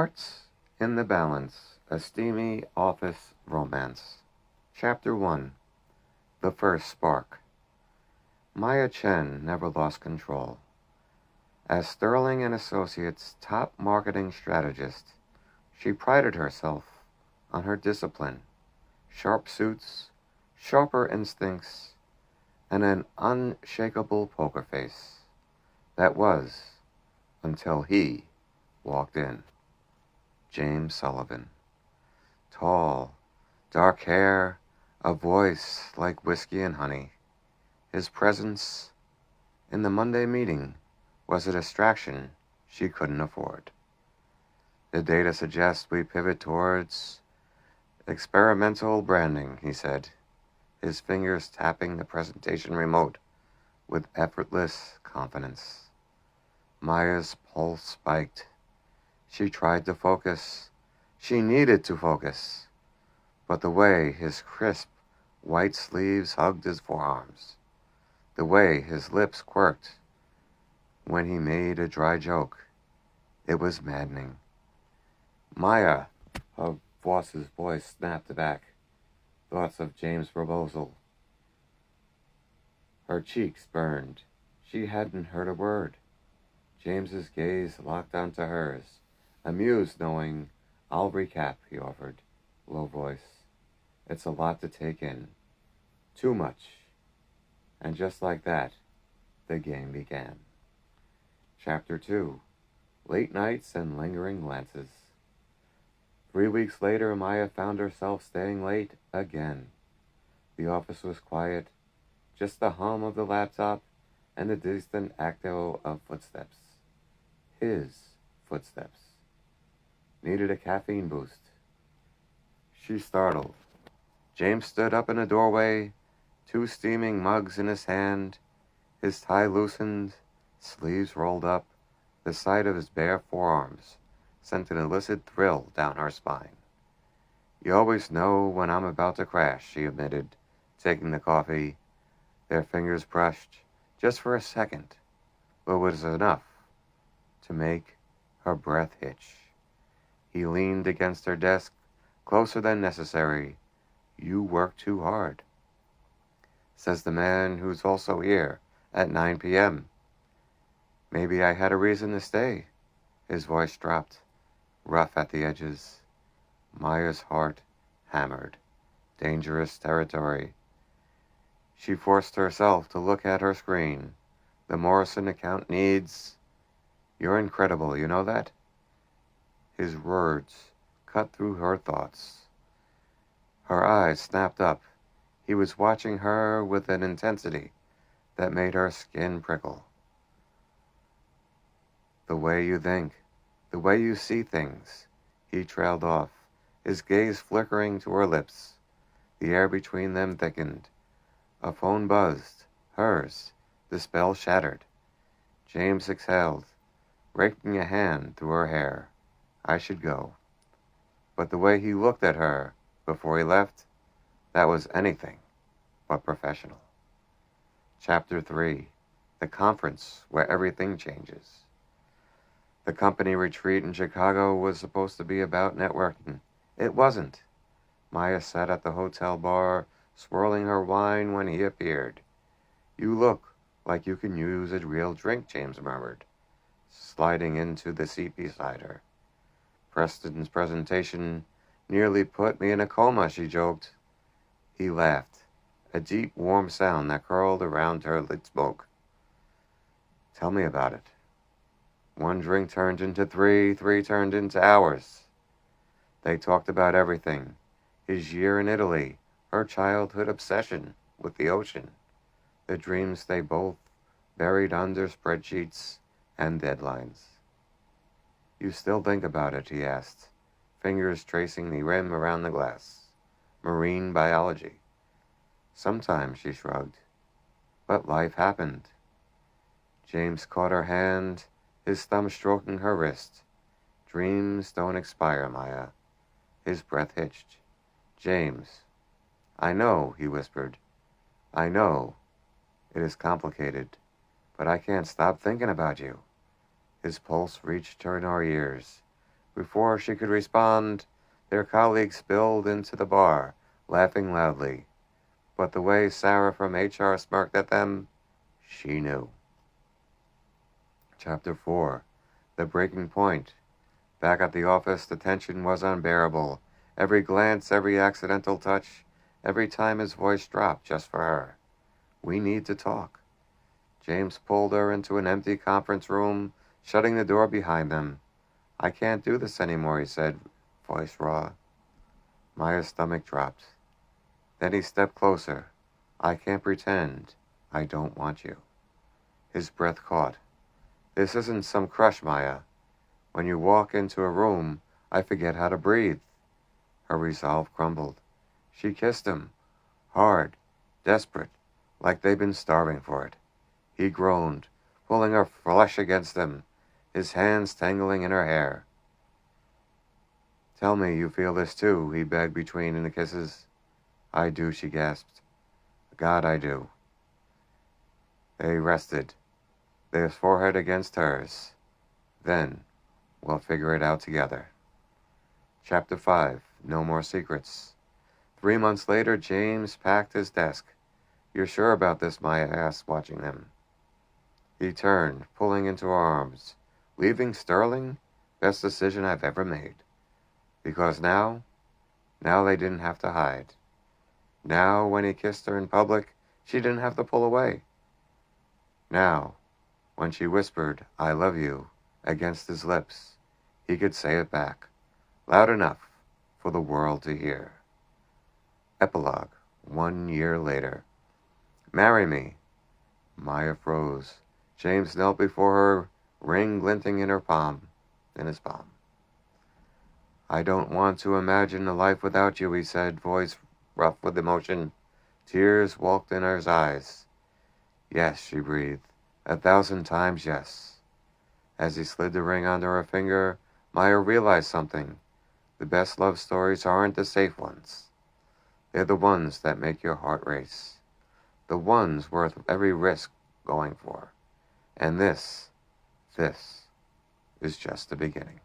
Hearts in the Balance, a steamy office romance. Chapter 1. The First Spark. Maya Chen never lost control. As Sterling and Associates' top marketing strategist, she prided herself on her discipline, sharp suits, sharper instincts, and an unshakable poker face. That was until he walked in. James Sullivan. Tall, dark hair, a voice like whiskey and honey. His presence in the Monday meeting was a distraction she couldn't afford. The data suggests we pivot towards experimental branding, he said, his fingers tapping the presentation remote with effortless confidence. Maya's pulse spiked. She tried to focus. She needed to focus. But the way his crisp, white sleeves hugged his forearms, the way his lips quirked when he made a dry joke, it was maddening. Maya, her boss's voice snapped back. Thoughts of James' proposal. Her cheeks burned. She hadn't heard a word. James's gaze locked onto hers. Amused, knowing, "I'll recap," he offered, low voice. "It's a lot to take in. Too much." And just like that, the game began. Chapter 2. Late Nights and Lingering Glances. 3 weeks later, Maya found herself staying late again. The office was quiet, just the hum of the laptop and the distant echo of footsteps. His footsteps. Needed a caffeine boost. She startled. James stood up in the doorway, 2 steaming mugs in his hand, his tie loosened, sleeves rolled up. The sight of his bare forearms sent an illicit thrill down her spine. "You always know when I'm about to crash," she admitted, taking the coffee. Their fingers brushed, just for a second, but it was enough to make her breath hitch. He leaned against her desk, closer than necessary. "You work too hard," says the man who's also here at 9 p.m. "Maybe I had a reason to stay." His voice dropped, rough at the edges. Maya's heart hammered. Dangerous territory. She forced herself to look at her screen. "The Morrison account needs..." "You're incredible, you know that?" His words cut through her thoughts. Her eyes snapped up. He was watching her with an intensity that made her skin prickle. "The way you think, the way you see things," he trailed off, his gaze flickering to her lips. The air between them thickened. A phone buzzed. Hers. The spell shattered. James exhaled, raking a hand through her hair. "I should go." But the way he looked at her before he left, that was anything but professional. Chapter 3. The Conference Where Everything Changes. The company retreat in Chicago was supposed to be about networking. It wasn't. Maya sat at the hotel bar, swirling her wine when he appeared. "You look like you can use a real drink," James murmured, sliding into the seat beside her. "Preston's presentation nearly put me in a coma," she joked. He laughed, a deep, warm sound that curled around her lit smoke. "Tell me about it." 1 drink turned into 3, 3 turned into hours. They talked about everything. His year in Italy, her childhood obsession with the ocean, the dreams they both buried under spreadsheets and deadlines. "You still think about it?" he asked, fingers tracing the rim around the glass. "Marine biology." "Sometimes," she shrugged. "But life happened." James caught her hand, his thumb stroking her wrist. "Dreams don't expire, Maya." His breath hitched. "James." "I know," he whispered. "I know. It is complicated. But I can't stop thinking about you." His pulse reached her in her ears. Before she could respond, their colleagues spilled into the bar, laughing loudly. But the way Sarah from HR smirked at them, she knew. Chapter 4. The Breaking Point. Back at the office, the tension was unbearable. Every glance, every accidental touch, every time his voice dropped just for her. We need to talk. James pulled her into an empty conference room, shutting the door behind them. I can't do this anymore, he said, voice raw. Maya's stomach dropped. Then he stepped closer. I can't pretend I don't want you. His breath caught. This isn't some crush, Maya. When you walk into a room, I forget how to breathe. Her resolve crumbled. She kissed him, hard, desperate, like they'd been starving for it. He groaned, pulling her flesh against him, his hands tangling in her hair. Tell me you feel this too, he begged between the kisses. I do, she gasped. God, I do. They rested, their forehead against hers. Then, we'll figure it out together. Chapter 5. No More Secrets. 3 months later, James packed his desk. You're sure about this, Maya asked, watching them. He turned, pulling into her arms. Leaving Sterling? Best decision I've ever made. Because now they didn't have to hide. Now, when he kissed her in public, she didn't have to pull away. Now, when she whispered, I love you, against his lips, he could say it back, loud enough for the world to hear. Epilogue, 1 year later. Marry me. Maya froze. James knelt before her, ring glinting in his palm. I don't want to imagine a life without you, he said, voice rough with emotion. Tears walked in her eyes. Yes, she breathed. 1,000 times yes. As he slid the ring onto her finger, Maya realized something. The best love stories aren't the safe ones. They're the ones that make your heart race. The ones worth every risk going for. And this is just the beginning.